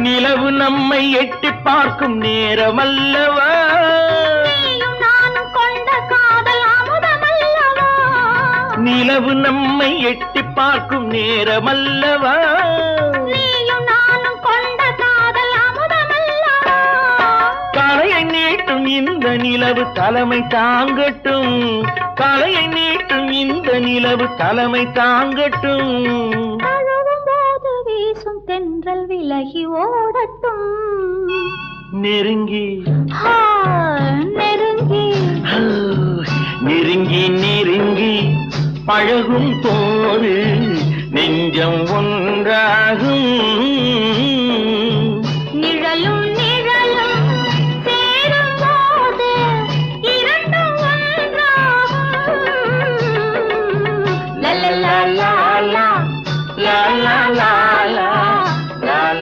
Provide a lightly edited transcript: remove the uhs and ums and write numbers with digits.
நிலவு நம்மை எட்டி பார்க்கும் நேரமல்லவா, நானும் கொண்ட காதல் அமுதமல்லவா. நிலவு நம்மை எட்டி பார்க்கும் நேரமல்லவா, நீயும் நானும் கொண்ட காதல் அமுதமல்லவா. தலையை நீட்டும் இந்த நிலவு தலைமை தாங்கட்டும், தலையை நீட்டும் இந்த நிலவு தலைமை தாங்கட்டும். தழுவும் போது வீசும் தென்றல் விலகி ஓடட்டும். நெருங்கி நெருங்கி நெருங்கி நெருங்கி பழகும் போது நெஞ்சம் ஒன்றாகும்.